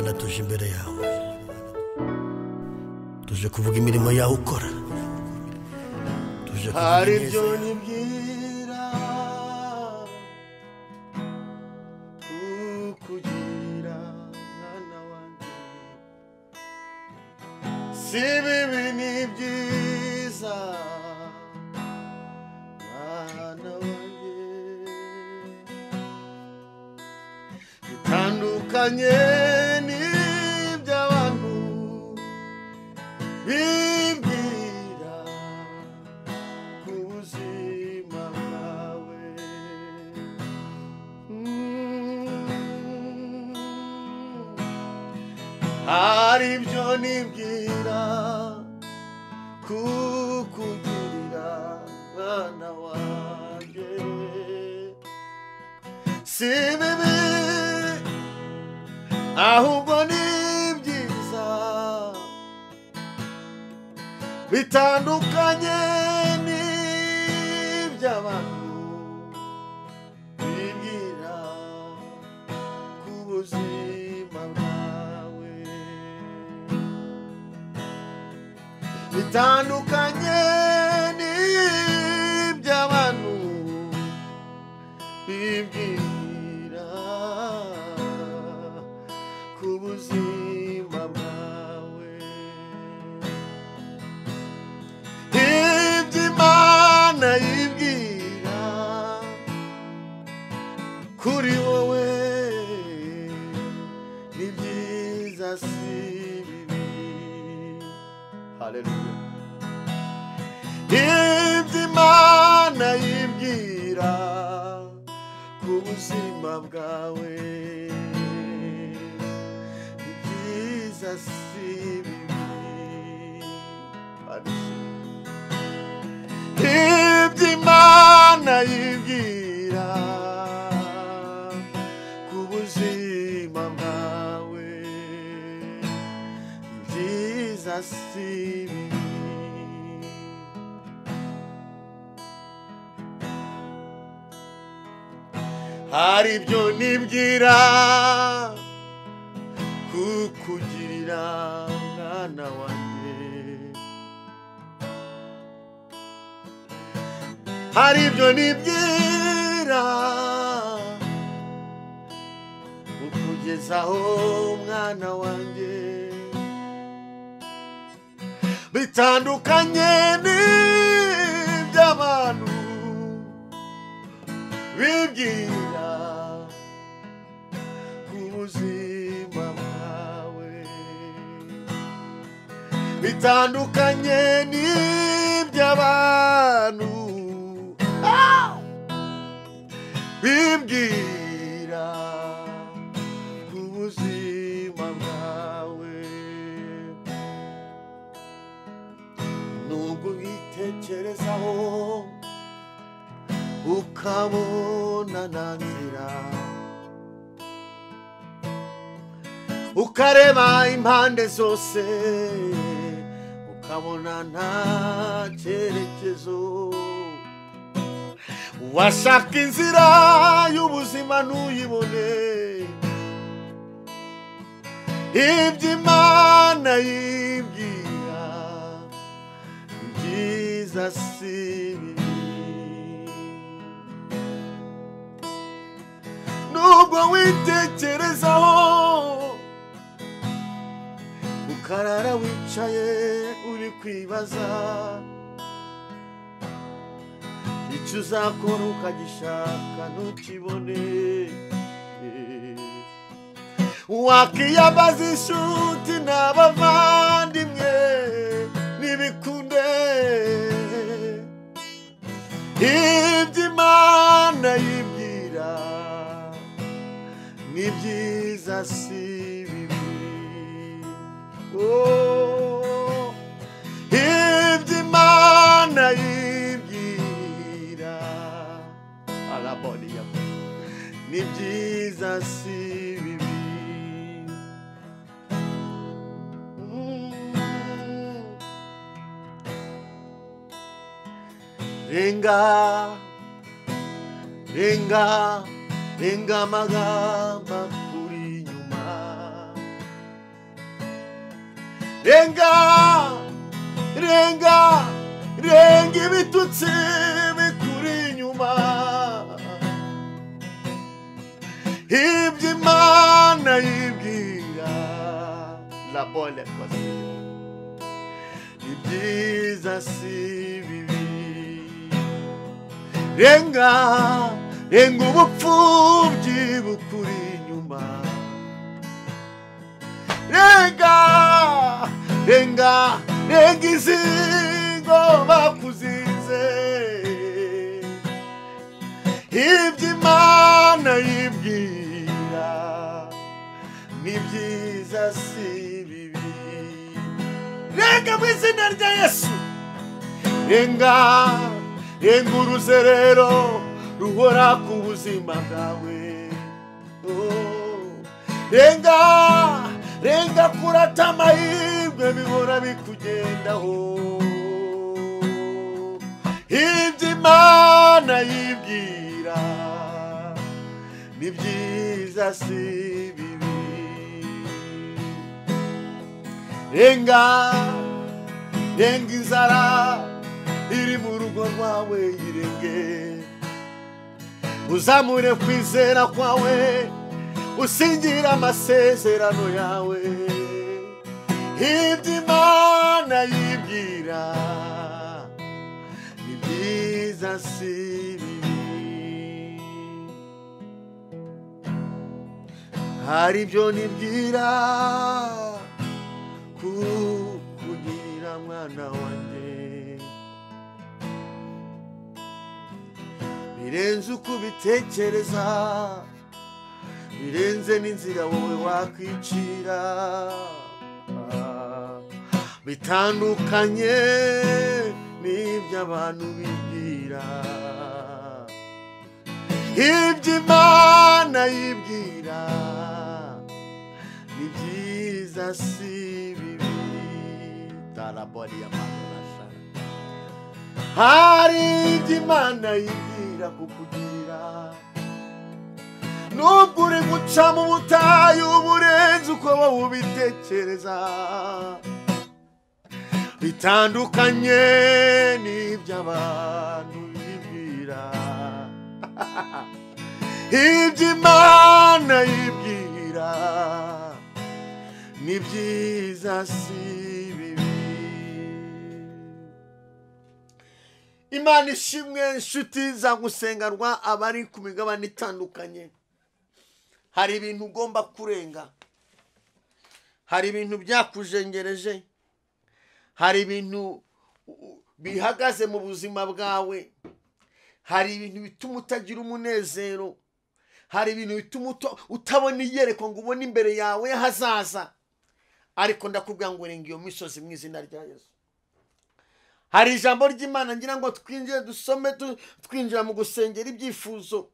Mana tuje imbere yawe, tuje kuvuga imirimo yawe ukora, tuje kuvuga ibyo nibwira kukugira mwana wanjye, si bibi ni byiza mwana wanjye, bitandukanye n'iby'abantu bibwira ku buzima bwawe. Hari ibyo nibwira kukugirira mwana wanjye, si bibi ahubwo ni byiza, bitandukanye n'iby'abantu bibwira ku buzima bwawe, bitandukanye n'iby'abantu bibwira ku buzima bwawe. Iby'Imana yibwira kuri wowe ni byiza si bibi. Haleluya. Iby'Imana yibwira ku buzima bwawe ni byiza si bibi. Iby'Imana yibwira ku buzima bwawe ni byiza si bibi. Hari ibyo nibwira kukugirira mwana wanjye, hari ibyo nibwira kukugezaho mwana wanjye, bitandukanye n'iby'abantu bibwira ku buzima bwawe, bitandukanye n'iby'abantu bibwira ku buzima bwawe. Nubwo witekerezaho ukabona nta nzira, ukareba impande zose ukabona nta cyerekezo, washaka inzira y'ubuzima ntuyibone, iby'Imana yibwira ni byiza si bibi. Nubwo witekerezaho ukarara wicaye uri kwibaza icyo uzakora ukagishaka ntukibone, wakiyambaza inshuti n'abavandimwe ntibikunde, iby'Imana yibwira ni byiza si bibi. Oh, iby'Imana yibwira alaboniya ni byiza si bibi. Renga renga renga amagamba kuri nyuma, renga renga renga ibitutsi bikuri inyuma ibyo Imana yibwira la bonne chose ibyiza si bibi renga renga ubupfubyi bukuri inyuma renga renga renga izingo bakuzize ibyo Imana yibwira ni byiza si bibi renga mu izina rya Yesu renga renga uruzerero ruhora ku buzima bwawe renga renga kurata amahirwe bihora bikugendaho ibyo Imana yibwira ni byiza si bibi renga renga inzara iri mu rugo rwawe yirenge uzamure kwizera kwawe usingira amasezerano yawe ibyo Imana yibwira ni byiza si bibi hari ibyo nibwira kukugira mwana wanjye birenze uko ubitekereza birenze n'inzira wowe wakwicira bitandukanye n'ibyo abantu bibwira ibyo Imana yibwira ni byiza si bibi tarabori y'amarasha hari ibyo Imana yibwira kukugira nubwo uri guca mu butayu burenze uko wowe ubitekereza bitandukanye n'ibyo abantu bibwira ibyo Imana yibwira ni byiza si bibi Imana ishimwe inshuti zagusenganwa abari ku migabane itandukanye hari ibintu ugomba kurenga hari ibintu byakujengereje hari ibintu bihagaze mu buzima bwawe hari ibintu bituma utagira umunezero hari ibintu bituma utabona iyerekwa ngo ubone imbere yawe hazaza ariko ndakubwira ngo renga iyo misozi mu izina rya Yesu hari ijambo ry'Imana ngira ngo twinjire dusome twinjira mu gusengera ibyifuzo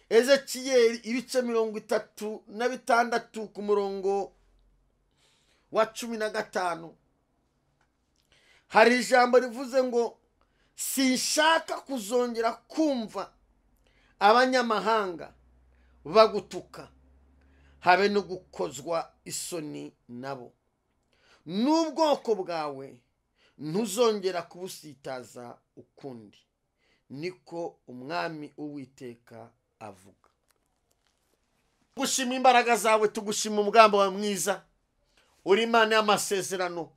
Ezekiyeli ibice 36 ku murongo wa 15 hari ijambo rivuze ngo sinshaka kuzongera kumva abanyamahanga bagutuka habe no gukozwa isoni nabo n'ubwoko bwawe ntuzongera kubusitaza ukundi niko umwami Uwiteka avuga gushima imbaraga zawe tugushima umugambo wa mwiza uri Imana y'amasezerano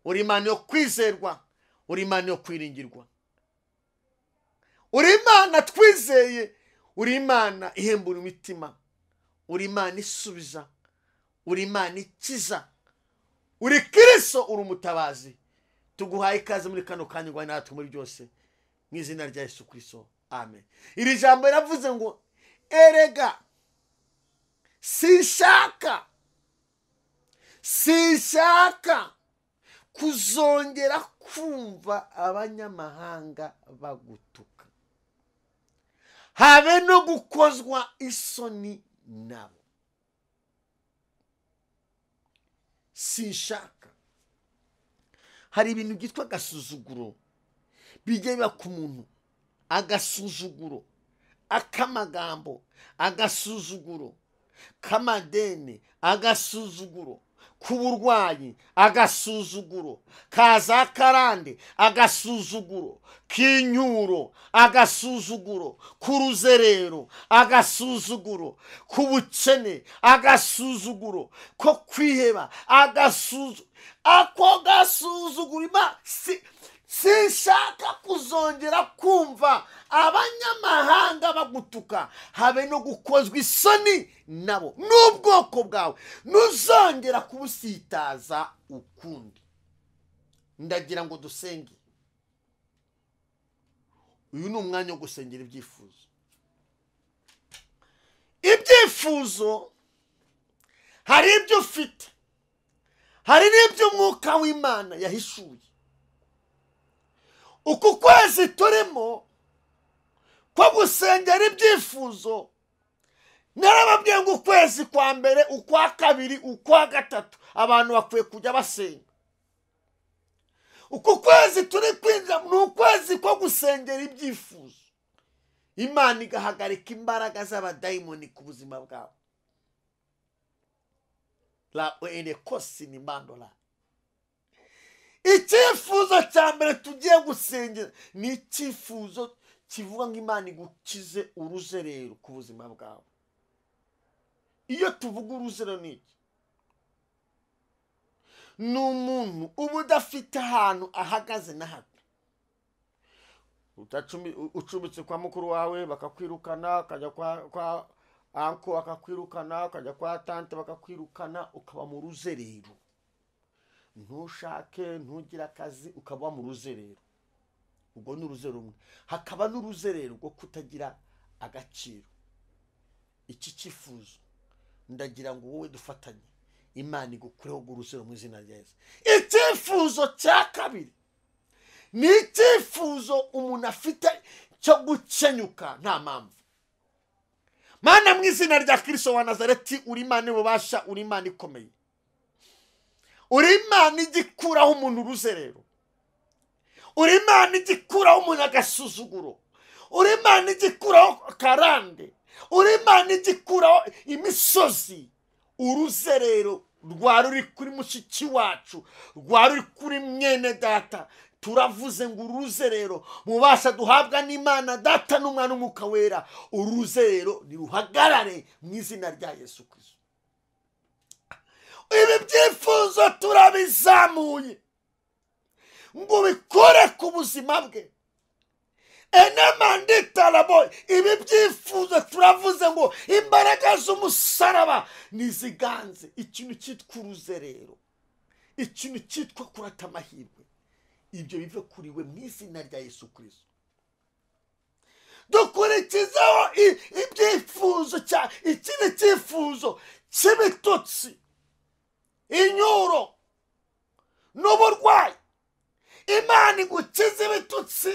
uri Imana yo kwizerwa uri Imana yo kwiringirwa uri Imana twizeye uri Imana ihembura imitima uri Imana isubiza uri Imana ikiza uri Kristo uri umutabazi tuguhaye ikaze muri kano kanya ngo natwe muri byose mu izina rya Yesu Kristo amen iri jambo riravuze ngo erega sinshaka kuzongera kumva abanyamahanga bagutuka habe no gukozwa isoni nabo sinshaka hari ibintu byitwa agasuzuguro bijye biba ku muntu agasuzuguro akamagambo agasuzuguro kamadene agasuzuguro k'uburwayi, agasuzuguro, kaza karande, agasuzuguro, k'inyuro, agasuzuguro, k'uruzerero, agasuzuguro, k'ubukene, agasuzuguro, ko kwiheba, ako gasuzuguro. Sinshaka kuzongera kumva abanyamahanga bagutuka, habe no gukozwa isoni nabo n'ubwoko bwawe, ntuzongera kubusitaza ukundi. Ndagira ngo dusenge. Uyu ni umwanya wo gusengera ibyifuzo. Ibyifuzo hari ibyo ufite, hari n'ibyo umwuka w'Imana yahishuye. Uku kwezi turimo ko gusengera ibyifuzo, narababwiye ngo ukwezi kwa mbere, ukwa kabiri, ukwa gatatu abantu bakwiye kujya basenga. Uku kwezi turi kwinjira ni ukwezi ko gusengera ibyifuzo. Imana igahagarika imbaraga z'abadayimoni ku buzima bwawe. La ene kosi ni mandola. Icyifuzo cya mbere tugiye gusengera ni icyifuzo kivuga ngo Imana igukize uruzerero ku buzima bwawe. Iyo tuvuga uruzerero ni iki? Ni umuntu uba udafite ahantu ahagaze na hato. Ucumbitse kwa mukuru wawe bakakwirukana, ukajya kwa anko bakakwirukana, ukajya kwa tante bakakwirukana, ukaba mu ruzerero. Ntushake, ntugire akazi, ukaba mu ruzerero. Ubwo ni uruzerero rumwe. Hakaba n'uruzerero rwo kutagira agaciro. Iki cyifuzo ndagira ngo wowe dufatanye, Imana igukureho uruzerero mu izina rya Yesu. Icyifuzo cya kabiri ni icyifuzo umuntu afite cyo gukenyuka nta mpamvu. Mana, mu izina rya Kristo wa Nazareti, uri Imana y'ububasha, uri Imana ikomeye. Uri Imana igikuraho umuntu uruzerero. Uri Imana igikuraho umuntu agasuzuguro. Uri Imana igikuraho karande. Uri Imana igikuraho imisozi. Uruzerero rwari ruri kuri mushiki wacu, rwari ruri kuri mwene data. Turavuze ngo uruzerero mubasha duhabwa n'Imana Data n'Umwana n'Umwuka Wera, uruzerero niruhagarare mu izina rya Yesu Kristo. Ibi byifuzo turabizamuye ngo bikore ku buzima bwe. Ibi byifuzo turavuze ngo imbaraga z'umusaraba niziganze ikintu cyitwa uruzerero, ikintu cyitwa kurata amahirwe. Ibyo bive kuri we mu izina rya Yesu Kristo. Dukurikizaho ibyifuzo ikindi cyifuzo cy'ibitutsi, inyuro n'uburwayi. Imana igukize ibitutsi,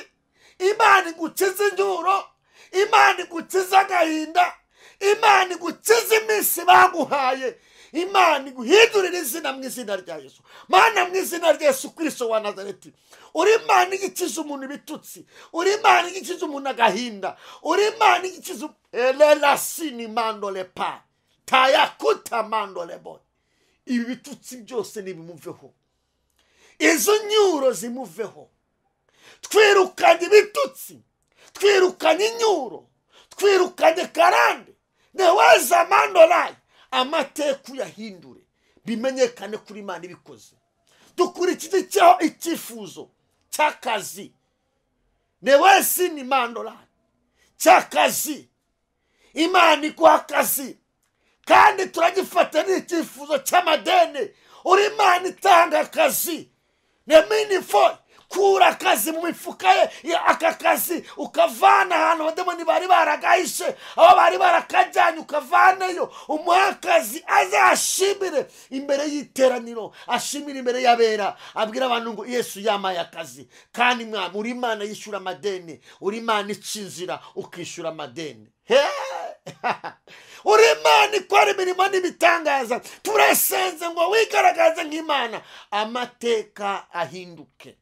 Imana igukize inyuro, Imana igukize agahinda, Imana igukize iminsi baguhaye, Imana iguhindurira izina mu izina rya Yesu. Mana, mu izina rya Yesu Kristo wa Nazareti, uri Imana igikiza umuntu ibitutsi, uri Imana igikiza umuntu agahinda, uri Imana igikiza elerasini mandole pa tayakuta mandole boy. Ibi bitutsi byose nibimuveho, izo nyuro zimuveho. Twirukanye ibitutsi, twirukanye inyuro, twirukanye karande. Neweza mandolayi, amateka uyahindure, bimenyekane kuri Imana ibikoze. Dukurikize icyifuzo cy'akazi. Newezi ni mandolayi cy'akazi. Imana iguha akazi, kandi turagifata n'icyifuzo cy'amadeni. Uri Imana itanga akazi. Neminifo kura akazi mu mifuka ye, aka kazi ukavana ahantu abademoni bari baragahishe, aho bari barakajyanye ukavaneyo. Umuha akazi azashimire imbere y'iteraniro, ashimire imbere y'abera, abwira abantu ngo Yesu yamaye akazi. Kandi Mwami, uri Imana yishyura amadeni, uri Imana ica inzira ukishyura amadeni. Uri Imana ikora imirimo n'ibitangaza. Turasenze ngo wigaragaze nk'Imana, amateka ahinduke.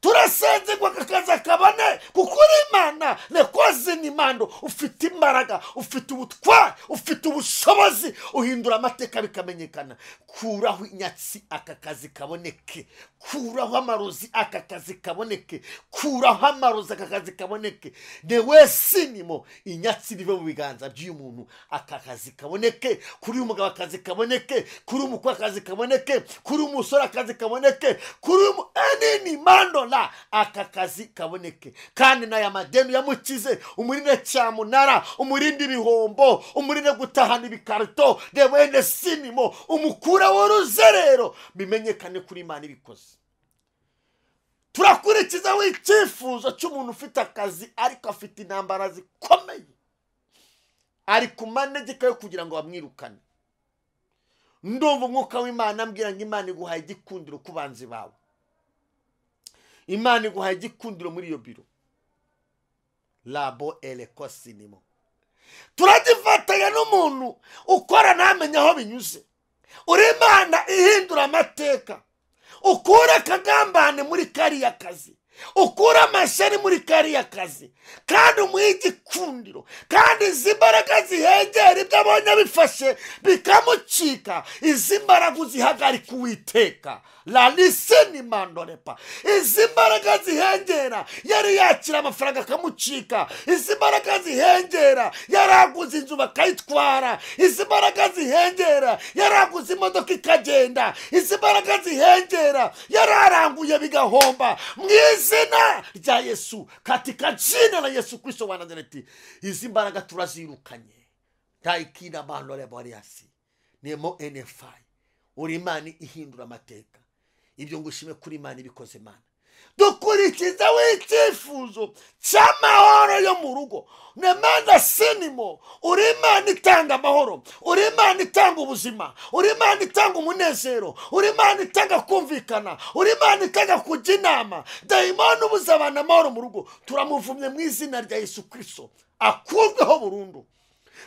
Turasenze ngo aka kazi kabone, kuko uri Imana nekoze impando ufite imbaraga ufite ubutwari ufite ubushobozi uhindura amateka bikamenyekana. Kuraho inyatsi aka kazi kaboneke, kuraho amarozi aka kazi kaboneke, kuraho amarozi aka kazi kaboneke. Newe sinimo inyatsi bive mu biganza by'uyu muntu aka kazi kaboneke, kuri umugabo akazi kaboneke, kuri umukwe akazi kaboneke, kuri umusore akazi kaboneke, kuri anini mandola aka kazi kaboneke. Kandi na ya madeni yamukize umurinde cyamunara, umurinde ibihombo, umurinde gutahana ibikarito. Newe sinimo umukura w'uruzerero bimenyekane kuri Imana ibikoze. Turakurikiza w'icyifuzo cy'umuntu ufite akazi ariko afite intambara zikomeye, ari ku manegeka yo kugira ngo bamwirukane. Ndumva umwuka w'Imana ambwira ngo Imana iguhaye igikundiro ku banzi bawe, Imana iguhaye igikundiro muri iyo biro. Labo elekosinimo. Turagifatanya n'umuntu ukora ntamenya aho binyuze. Uri Imana ihindura amateka, ukura akagambane muri kariya kazi, ukura amashari muri kariya kazi, kandi umuha igikundiro. Kandi izi mbaraga zihengera ibyo abonye bifashe bikamucika, izi mbaraga uzihagarika Uwiteka. La liseni mandorepa. Izi mbaraga zihengera yari yakira amafaranga akamucika, izi mbaraga zihengera yaraguze inzu bakayitwara, izi mbaraga zihengera yaraguze imodoka ikagenda, izi mbaraga zihengera yararanguye bigahomba. Mwizina rya Yesu, katika jina la Yesu Kristo wa Nazareti, izi mbaraga turazirukanye. Taikina mandore boriasi nemo enefai. Uri Imana ihindura amateka. Ibyo ngushime kuri Imana ibikoze Imana. Dukurikiza w'icyifuzo cy'amahoro yo mu rugo. Nemanda sinimo. Uri Imana itanga amahoro, uri Imana itanga ubuzima, uri Imana itanga umunezero, uri Imana itanga kumvikana, uri Imana itanga kujya inama. Dayimoni ubuza abantu amahoro mu rugo, turamuvumye mu izina rya Yesu Kristo, akurweho burundu.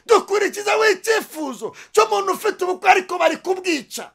Dukurikiza w'icyifuzo cy'umuntu ufite ubukwe ariko bari kubwica.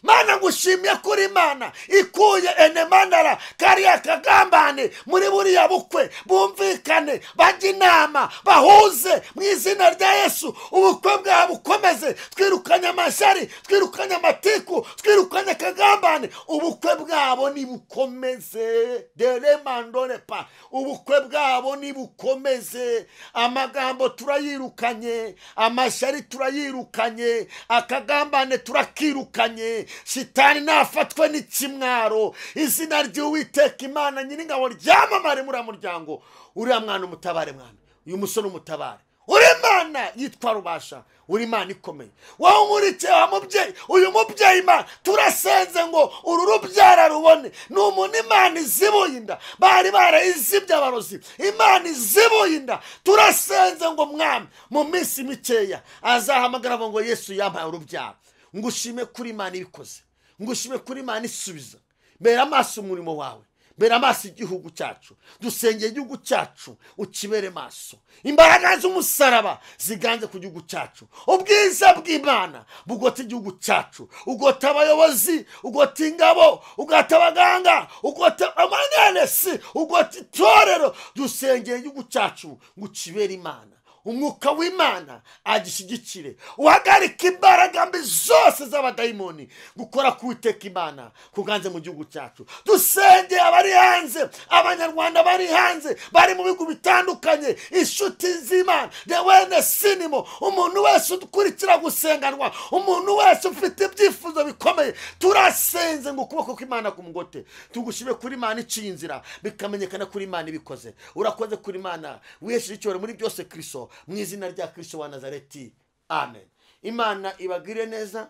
Mana ngushimye kuri Imana ikuye enemandara kariya kagambane muri buriya bukwe, bumvikane bajya inama bahuze mu izina rya Yesu. Ubukwe bwabo bukomeze, twirukanye amashari, twirukanye amatiku, twirukanye akagambane. Ubukwe bwabo nibukomeze. Delemandone pa. Ubukwe bwabo nibukomeze. Amagambo turayirukanye, amashari turayirukanye, akagambane turakirukanye. Shitani nafatwe n'ikimwaro. Izina ry'Uwiteka Imana Nyiringabo ryamamare muri muryango. Uriya mwana umutabare mwana, uyu musore umutabare. Uri Imana yitwa Rubasha, uri Imana ikomeye. Wowe nkurikiye wa mubyeyi, uyu mubyeyi Imana turasenze ngo uru rubyara rubone. Ni umuntu Imana izibuye inda, bari barayizibye abarozi, Imana izibuye inda. Turasenze ngo Mwami mu minsi mikeya azahamagara ngo Yesu yampaye urubyaro. Ngushime kuri Imana ibikoze, ngushime kuri Imana isubiza. Mbera amaso umurimo wawe, mbera amaso igihugu cyacu. Dusengeye igihugu cyacu ukibere maso. Imbaraga z'umusaraba ziganze ku gihugu cyacu. Ubwiza bw'Imana bugota igihugu cyacu, ugota abayobozi, ugota ingabo, ugota abaganga, ugota amanyanesi, ugota itorero. Dusengeye igihugu cyacu ngo ukibere Imana. Umwuka w'Imana agishyigikire, uhagarika imbaraga mbi zose z'abadayimoni gukora kuwiteka Imana kuganze mu gihugu cyacu. Dusenge abari hanze, abanyarwanda bari hanze, bari mu bihugu bitandukanye, inshuti z'Imana. Dewene sinimo. Umuntu wese ukurikira gusenganwa, umuntu wese ufite ibyifuzo bikomeye, turasenze ngo ukuboko kw'Imana kumugote. Tugushime kuri Imana iciye inzira bikamenyekana kuri Imana ibikoze. Urakoze kuri Imana wihesheje icyubahiro muri byose Kristo, mu izina rya Kristo wa Nazareti. Amen. Imana ibagire neza,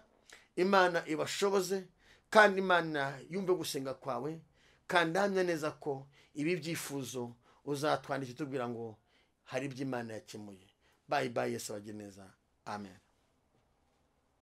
Imana ibashoboze, kandi Imana yumve gusenga kwawe, kandi hamya neza ko ibi byifuzo uzatwandikira tubwira ngo hari ibyo Imana yakemuye. Bye bye. Yesu abagire neza. Amen.